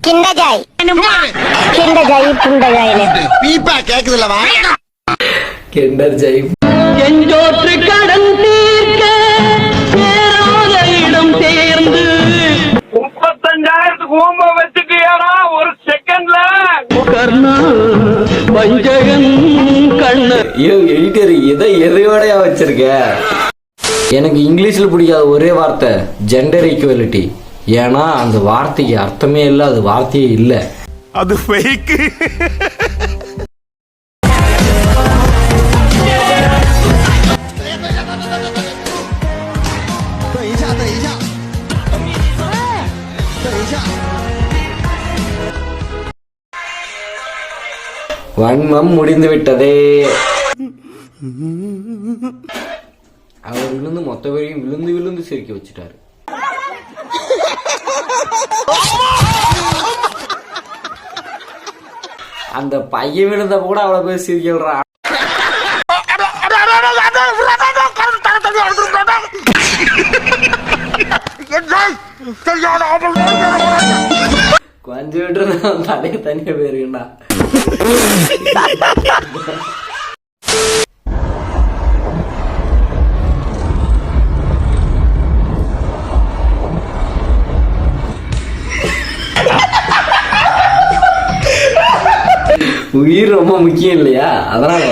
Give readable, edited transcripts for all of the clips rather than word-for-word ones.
கிண்டஜாய் கிண்டஜாய் புண்டஜாய் Peepa கேக்குதுல்லவா kinder Jai செஞ்சோற்று கடன் தீர்க்க சேராத இடம் சேர்ந்து 35,000 ஓம்ப வச்சுக்கியாடா ஒரு செகண்ட்ல கர்ணா பஞ்சகன் கண்ண எடிட்டர் எதையோடயா வச்சிருக்க? எனக்கு இங்கிலீஷ்ல பிடிக்காத ஒரே வார்த்தை ஜெண்டர் ஈக்குவலிட்டி. ஏன்னா அந்த வார்த்தைக்கு அர்த்தமே இல்லை, அது வார்த்தையே இல்லை, அது ஃபேக். வன்மம் முடிந்து விட்டதே. அவர் விழுந்து மொத்த பேரையும் விழுந்து விழுந்து சிரிக்க வச்சுட்டாரு. அந்த பையன் விழுந்த கூட அவ்வளவு பேர் சிரிக்கிறான். கொஞ்சம் விட்டு தலைய தனியா போயிருக்கா. உயிர் ரொம்ப முக்கியம் இல்லையா? அதனால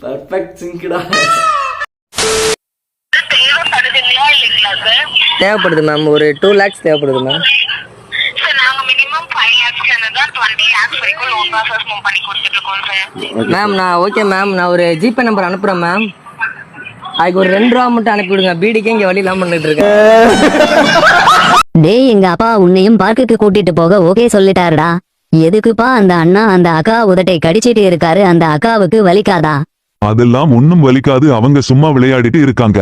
பர்ஃபெக்ட் சிங்க்டா. தேவைப்படுது மேம், ஒரு 2 lakhs தேவைப்படுது மேம். மேம் நான் ஓகே மேம், நான் ஒரு ஜிபே நம்பர் அனுப்புறேன் மேம். அதுக்கு ஒரு 2 ரூபா மட்டும் அனுப்பி விடுங்க. பீடிக்கே இங்க வழி இல்லாம பண்ணிட்டு இருக்கேன். டேய், எங்க அப்பா உன்னையும் பார்க்குக்கு கூட்டிட்டு போக ஓகே சொல்லிட்டாருடா. எதுக்குப்பா அந்த அண்ணா அந்த அக்கா உதட்டை கடிச்சிட்டு இருக்காரு? அந்த அக்காவுக்கு வலிக்காதா? அதெல்லாம் ஒண்ணும் வலிக்காது, அவங்க சும்மா விளையாடிட்டு இருக்காங்க.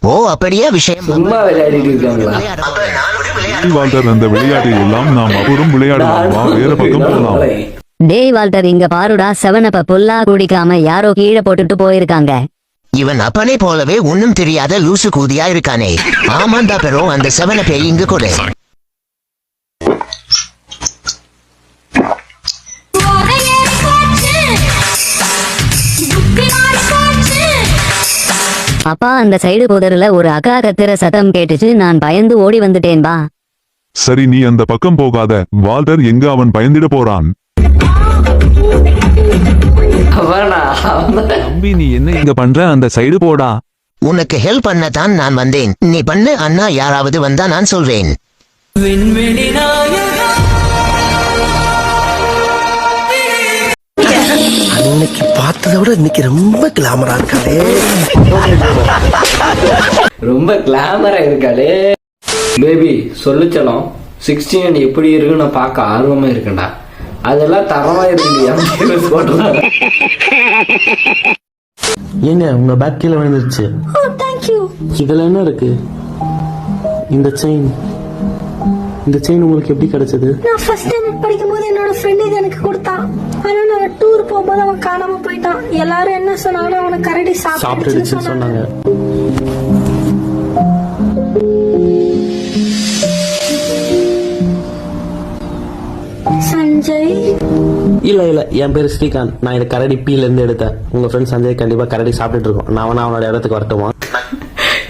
ஓ அப்படியே விஷயம். சும்மா விளையாடிட்டு இருக்காங்களா? வால்டர், அந்த விளையாட்டை எல்லாம் நாம் அப்புறம் விளையாடலாம், வேற பக்கம் போகலாம். டேய் வால்டர், இங்க பாருடா, 7up புல்லா குடிக்காம யாரோ கீழே போட்டுட்டு போயிருக்காங்க. இவன் அப்பனை போலவே ஒன்னும் தெரியாத லூசு கூதியா இருக்கானே. ஆமாண்டா பெரும், அந்த 7up இங்கு கொடு. அப்பா, அந்த சைடு புதர்ல ஒரு அக்கா கத்துற சத்தம் கேட்டுச்சு, நான் பயந்து ஓடி வந்துட்டேன் பா. சரி, நீ அந்த பக்கம் போகாத. வால்டர் எங்க, அவன் பயந்திட போறான். தம்பி, நீ என்ன இங்க பண்ற? அந்த சைடு போடா. உனக்கு ஹெல்ப் பண்ணத்தான் நான் வந்தேன். நீ பண்ணு அண்ணா, யாராவது வந்தா நான் சொல்றேன். அன்னைக்கு பார்த்ததை விட இன்னைக்கு ரொம்ப கிளாமரா இருக்காளே. ரொம்ப கிளாமரா இருக்காளே. பேபி சொல்லுச்சலாம் 16 எப்படி இருக்குன்னு நான் பார்க்க ஆர்வமா இருக்கேன்டா. அதெல்லாம் தரமா இருக்கு. ஏங்க, உங்க பேக் கீழே விழுந்துருச்சு. இதுல என்ன இருக்கு? இந்த செயின் உங்களுக்கு எப்படி கிடைச்சது? நான் ஃபர்ஸ்ட் டைம் படிக்கும்போது என்னோட ஃப்ரெண்ட் இது எனக்கு கொடுத்தான். ஆனா நான் டூர் போகும்போது அவன் காணாம போயிட்டான். எல்லாரும் என்ன சொன்னாங்கன்னா அவனை கரடி சாப்பிட்டுடுச்சுன்னு சொன்னாங்க. சஞ்சய் இல்ல, என் பேரு ஸ்ரீகாந்த். நான் இதை கரடி பீல இருந்து எடுத்தேன். உங்க ஃப்ரெண்ட் சஞ்சய் கண்டிப்பா கரடி சாப்பிட்டுட்டு இருக்கோம். நான் அவனோட இடத்துக்கு வரட்டுமா?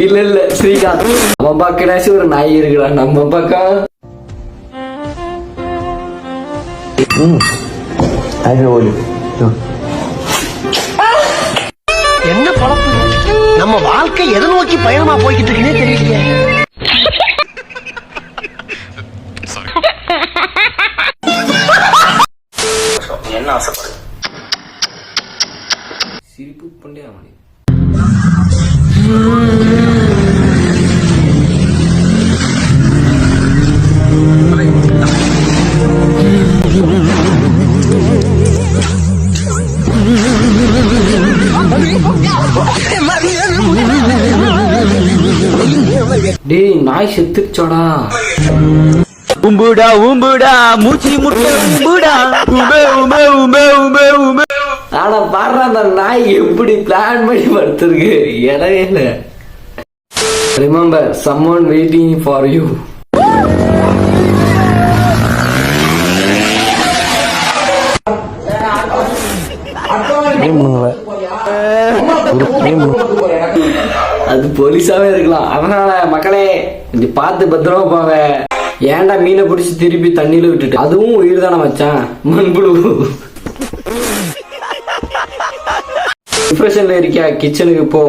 இல்ல ஸ்ரீகாந்த், நம்ம பக்கனாச்சும் ஒரு நாய் இருக்குடா. நம்ம பக்கம் என்ன பழப்பு? நம்ம வாழ்க்கை எதை நோக்கி பயணமா போய்கிட்டு இருக்குன்னே தெரியலையே. என்ன ஆசைப்படுது? சிரிப்பு பண்ணே அவனே. டேய், நாய் செத்துச்சோடா. உம்புடா உம்புடா மூச்சு முட்டை உம்புடா உமே உமே உமே உமே உமே. ஆனா பாடுற அந்த நாய் எப்படி பிளான் பண்ணி படுத்திருக்கு இடவே இல்லை. Remember someone waiting for you. அது போலீஸாவே இருக்கலாம். அதனால மக்களே இது பார்த்து பத்திரமா போங்க. ஏன்டா மீனை பிடிச்சி திருப்பி தண்ணியில விட்டுட்டு, அதுவும் உயிர் தானே மச்சான், மண்புழு. டிப்ரெஷன்ல இருக்கியா, கிச்சனுக்கு போ,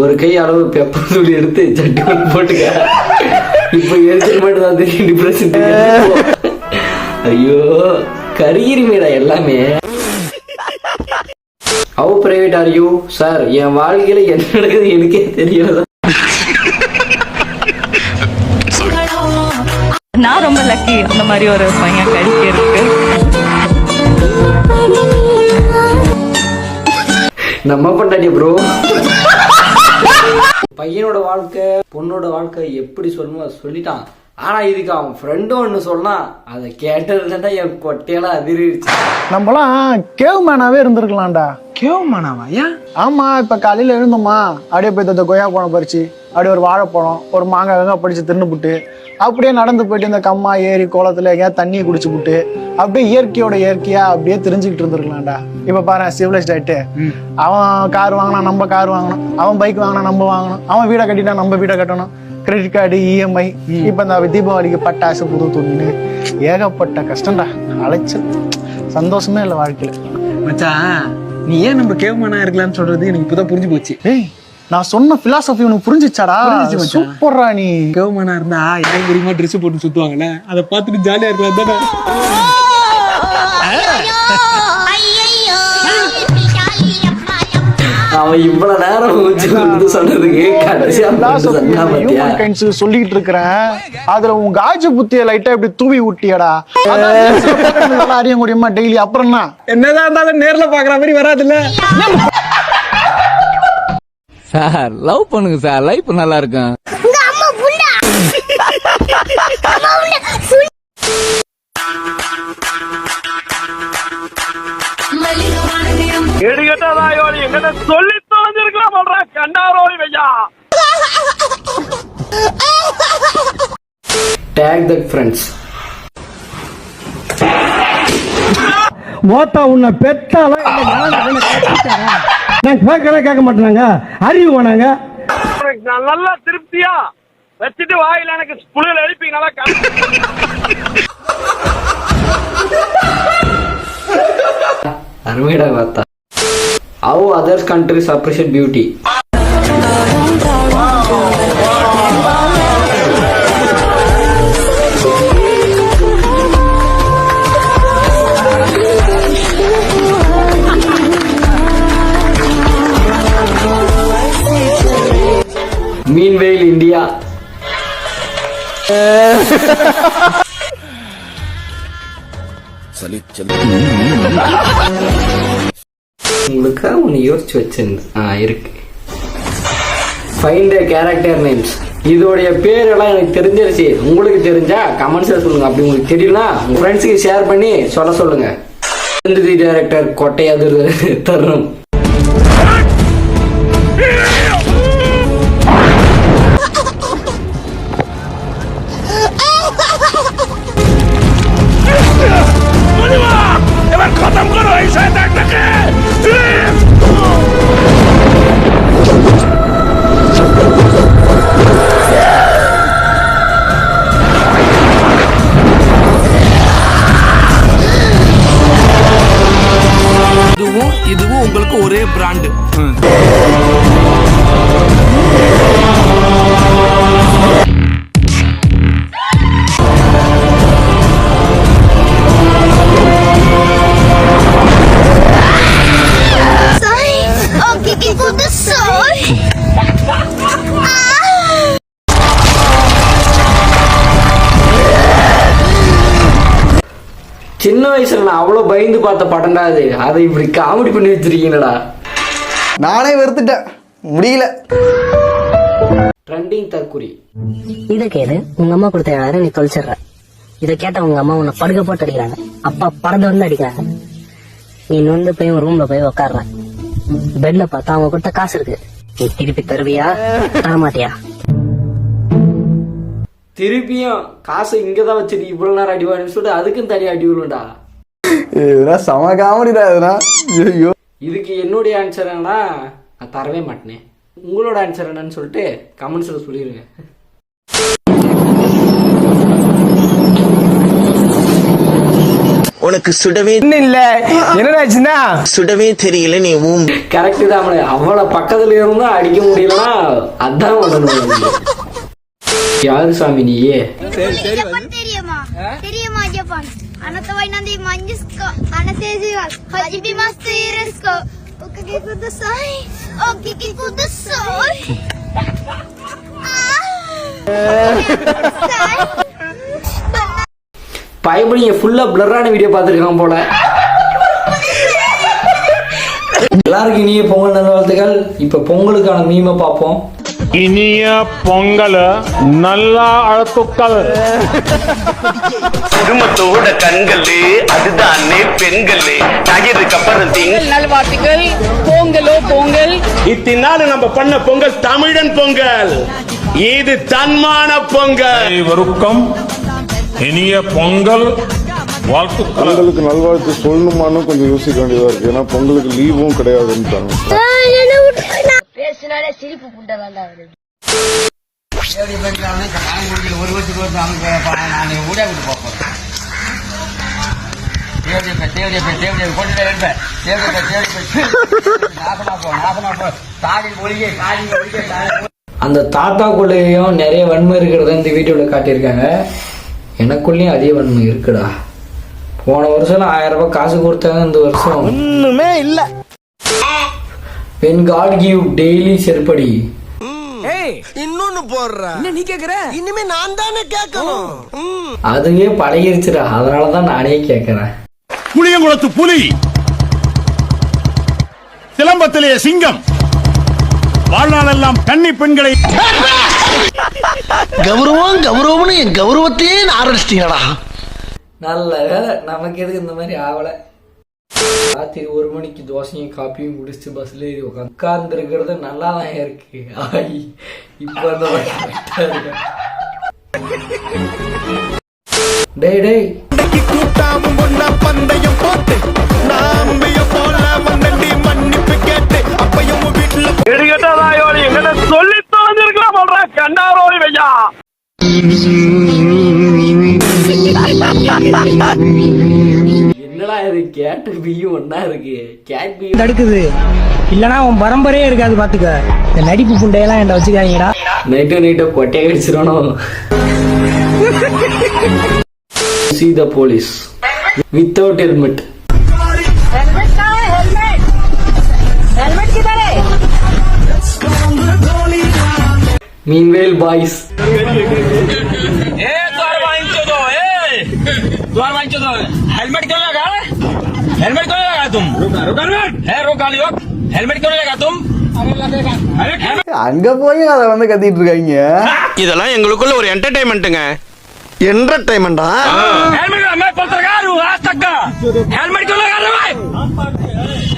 ஒரு கை அளவு பெப்பர் தூளி எடுத்து சட்டி போட்டுக்க. இப்ப எரிச்சல் மட்டும் தான் தெரியும் டிப்ரெஷன். ஐயோ கருகிருமேடா எல்லாமே. How private are you? Sir என் வாழ்க்கையில என்ன நடக்குது எனக்கே தெரியல. நான் ரொம்ப லக்கி அந்த மாதிரி ஒரு பையன் கிடைக்கிறதுக்கு. நம்ம பண்ணாடி ப்ரோ. பையனோட வாழ்க்கை பொண்ணோட வாழ்க்கை எப்படி சொல்லணுமோ அதை சொல்லிட்டான். ஆனா இதுக்கு அவன் ஃப்ரெண்டும் ஒண்ணு சொன்னா அதை கேட்டதுதான் என் கொட்டையெல்லாம் அதிர்ச்சி. நம்மளாம் கேவ் மேனாவே இருந்திருக்கலாம்டா. கேவ் மேனாவா? ஏன்? ஆமா, இப்ப காலையில எழுந்தோமா, அப்படியே போய் இந்த கொய்யா பழம் பறிச்சு, அப்படியே ஒரு வாழைப்பழம் ஒரு மாங்காய் படிச்சு தின்னுபுட்டு, அப்படியே நடந்து போயிட்டு இந்த கம்மா ஏரி குளத்துல எங்கேயா தண்ணியை குடிச்சு புட்டு, அப்படியே இயற்கையோட இயற்கையா அப்படியே தெரிஞ்சுக்கிட்டு இருந்திருக்கலாம்டா. இப்ப பாரு சிவிலைஸ்ட் ஆயிட்டு, அவன் கார் வாங்கினா நம்ம கார் வாங்கணும், அவன் பைக் வாங்கினா நம்ம வாங்கணும், அவன் வீடை கட்டினா நம்ம வீடை கட்டணும், கிரெடிட் கார்டு இஎம்ஐ, இப்ப இந்த தீபாவளிக்கு பட்டாசு புது துணின்னு ஏகப்பட்ட கஷ்டம்டா. அழைச்சல், சந்தோஷமே இல்லை வாழ்க்கையில. மச்சான் நீ ஏன் நம்ம கேவமானா இருக்கலாம்னு சொல்றது எனக்கு இப்பதான் புரிஞ்சு போச்சு. ஏய், நான் சொன்ன பிலாசபி உனக்கு புரிஞ்சிச்சாடா? சூப்பர்ரா. நீ கேவமானா இருந்தா எனக்கு தெரியுமா ட்ரெஸ் போட்டு சுத்துவாங்கல்ல, அதை பார்த்துட்டு ஜாலியா இருக்கலாம் தானே. அவன் இவ்வளவு நேரம் சொன்னதுக்கு சொல்லிட்டு இருக்கிறேன். அதுல உன் காஜு புத்திய லைட்டா இப்படி தூவி விட்டியடா. அறிய முடியுமா டெய்லி? அப்புறம் என்னதான் இருந்தாலும் நேர்ல பாக்குற மாதிரி வராதுல்ல. சார் லவ் பண்ணுங்க சார், லைஃப் நல்லா இருக்கும். எடுகட்டதாயோடி எங்கிட்ட சொல்லி தொலைஞ்சிருக்கலாம் பண்ற கண்டாரோடி வையா. Tag that friends. மோத்தா உன்னை பெத்தாலும் நான் கேட்க மாட்டேனாங்க, அறிவு வேணாங்க. நல்லா திருப்தியா வச்சுட்டு வாயில எனக்கு புளியில் எழுப்பீங்களா? அருமைடா பார்த்தா. How other countries appreciate beauty. Meanwhile, India. உங்களுக்காக ஒன்று யோசிச்சு வச்சிருந்தேன். இருக்கு. Find the character names. இதோடைய பேரெல்லாம் எனக்கு தெரிஞ்சிருச்சு. உங்களுக்கு தெரிஞ்சா கமெண்ட்ஸ்ல சொல்லுங்க. அப்படி உங்களுக்கு தெரியலனா உங்க ஃப்ரெண்ட்ஸுக்கு ஷேர் பண்ணி சொல்லுங்க. டைரக்டர் கொட்டையாது தருணம். இதுவும் உங்களுக்கு ஒரே பிராண்டு. சின்ன வயசுல நான் அவ்வளவு பயந்து பார்த்த படம்டா அது. அதை இப்படி காமெடி பண்ணி வச்சிருக்கீங்கடா. நானே வெறுத்துட்டேன், முடியல. ட்ரெண்டிங் தற்குறி. இதுக்கு எது உங்க அம்மா கொடுத்த யாரும் நீ தொலைச்சிடுற. இதை கேட்ட உங்க அம்மா உன்னை படுக்க போட்டு அடிக்கிறாங்க, அப்பா பறந்து வந்து அடிக்கிறாங்க. நீ நொந்து போய் உன் ரூம்ல போய் உக்காடுறேன். பெட்ல பார்த்தா அவங்க கிட்ட காசு இருக்கு. நீ திருப்பி தருவியா தரமாட்டியா? திருப்பியும் காசை இங்கதான் வச்சுட்டு இவ்வளவு நேரம் அடிவாடுன்னு சொல்லிட்டு அதுக்கும் தனியா அடி விழுண்டா. இதெல்லாம் செம காமெடிடா இதெல்லாம். ஐயோ, இதுக்கு என்னுடைய ஆன்சர் என்னன்னா நான் தரவே மாட்டேனே. உங்களோட ஆன்சர் என்னன்னு சொல்லிட்டு கமெண்ட்ஸ்ல சொல்லிருங்க. உனக்கு சுடவே இல்ல என்னடாச்சுன்னா சுடவே தெரியல நீ கரெக்ட் தான். அவளை பக்கத்துல இருந்தா அடிக்க முடியலன்னா அதான் உடனே. யாரு சாமி நீயே? தெரியுமா தெரியுமா ஜப்பான் அனத்தவை நந்தி மஞ்சுஸ்கோ அனதேஜிவால் ஹஜிபி மாஸ்டர்ஸ்கோ ஓகே குதசாய் ஓகே குதசாய் பயப்படிங்க, ஃபுல்லா பிளரான வீடியோ பார்த்துருக்கான் போல. எல்லாருக்கும் இனிய பொங்கல் நல்வாழ்த்துக்கள். இப்ப பொங்கலுக்கான மீமை பார்ப்போம். இனிய பொங்கல் நல்லா அழுத்துக்கள். குடும்பத்தோட கண்கள் அதுதானே பெண்கள் நகைதுக்கு அப்புறம் நல்வாழ்த்துக்கள். பொங்கலோ பொங்கல். இத்தினால நம்ம பண்ண பொங்கல் தமிழன் பொங்கல், இது தன்மான பொங்கல். அனைவருக்கும் இனிய பொங்கல் வாழ்த்துக்கள். பொங்கலுக்கு நல்வாழ்த்து சொல்லணுமான்னு கொஞ்சம் யோசிக்க வேண்டியதா இருக்கு. ஏன்னா பொங்கலுக்கு லீவும் கிடையாதுன்றாங்க. பேசினாலே சிரிப்பு புண்டை வேண்டாம். அந்த தாத்தாக்குள்ளேயும் நிறைய வன்மை இருக்கிறத இந்த வீடியோல காட்டியிருக்காங்க. எனக்குள்ளேயும் அதே வன்மை இருக்குடா. போன வருஷம் 1000 ரூபாய் காசு கொடுத்தாங்க, இந்த வருஷம் ஒண்ணுமே இல்ல. when God give daily செருப்படி. இன்னொன்னு போடுற நீ கேக்குற, இனிமே நான் தானே கேட்கணும். அதுவே பழகிருச்சுடா, அதனாலதான் நானே கேட்கறேன். புளியங்குளத்து புலி, சிலம்பத்திலே சிங்கம், வாழ்நாளெல்லாம் கன்னி பெண்களை கௌரவம் கௌரவம்னு என் கௌரவத்தையே ஆரம்பிச்சிட்டீங்களா? நல்ல வேலை நமக்கு எதுக்கு இந்த மாதிரி ஆவல. ராத்திரி 1 மணிக்கு தோசையும் காப்பியும் குடிச்சு பஸ்ல ஏறி உட்கார்ந்து இருக்கிறது நல்லா தான் இருக்கு. இப்ப அந்த டேய் டேய் கூட்டாமும் ஒன்னா பந்தயம் போட்டு நாம்பிய போல வந்தண்டி மன்னிப்பு கேட்டு அப்பையும் வீட்டுல எடுகட்டாயோடி எங்களை சொல்லி தோந்திருக்கலாம் சொல்ற கண்டாரோடி வையா. என்னடா இது கேட்டு பியும் ஒன்னா இருக்கு. கேட் பியும் தடுக்குது இல்லனா உன் பரம்பரையே இருக்காது பாத்துக்க. இந்த நடிப்பு புண்டையெல்லாம் என்ன வச்சுக்காதீங்கடா. நைட்டோ கொட்டையை கடிச்சிடணும். See the police without helmet. Meanwhile boys, helmet क्यों लगा? हेलमेट क्यों लगा तुम? रोक हेलमेट क्यों लगा तुम? அங்க போய் அதை வந்து கத்திட்டு இருக்காங்க. இதெல்லாம் எங்களுக்குள்ள ஒரு என்டர்டைன்மெண்ட்டுங்க. என்டர்டைன்மெண்டா? हेलमेट मैं पत्रकार हूं आज तक का. हेलमेट क्यों लगा रहे भाई?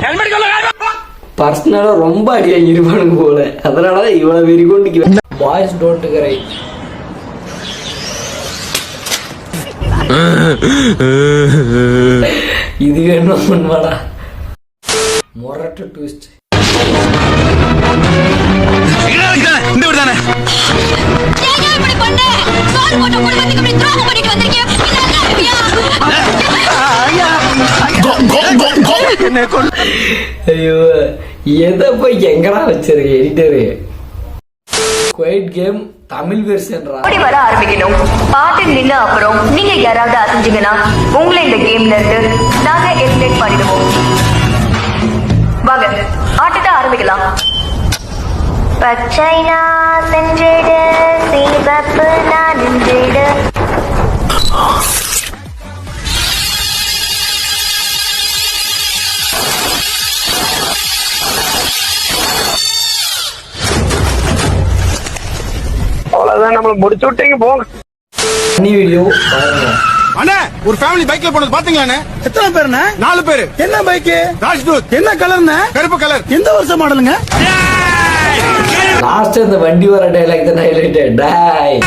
हेलमेट क्यों लगा रहे? பர்சனலா ரொம்ப அடியா இருப்பானுங்க போல, அதனாலதான் இவ்வளவு வெறி கொண்டு. பாய்ஸ் டோன்ட் கிரை. இது என்ன பண்ணுவாடா மொரட்டு ட்விஸ்ட். இந்த வீடு தானே ஐயோ, எதை போய் எங்கடா வச்சிருக்க எடிட்டரு? குவைட் கேம் தமிழ் வெர்ஷன்ரா. வர ஆரம்பிக்கணும். பாட்டு நின்று அப்புறம் நீங்க யாராவது அசைஞ்சீங்கன்னா உங்களை இந்த கேம்ல இருந்து நாங்க எலிமினேட் பண்ணிடுவோம். வாங்க ஆட்டத்தை ஆரம்பிக்கலாம். பச்சை நான் சென்றிடு, சிவப்பு நான் நின்றிடு. அவ்வளவுதான், நம்மள முடிச்சு விட்டீங்க போங்க. தனி வீடியோ பாருங்க. அண்ணே ஒரு ஃபேமிலி பைக்ல போனது பாத்தீங்களாண்ணே? எத்தனை பேருண்ணே? 4 பேரு. என்ன பைக்? ராஜ்தூத். என்ன கலர்ண்ணே? கருப்பு கலர். எந்த வருஷம் மாடலுங்க? லாஸ்ட் இந்த வண்டி வர டைலாக் தான் ஹைலைட். டாய்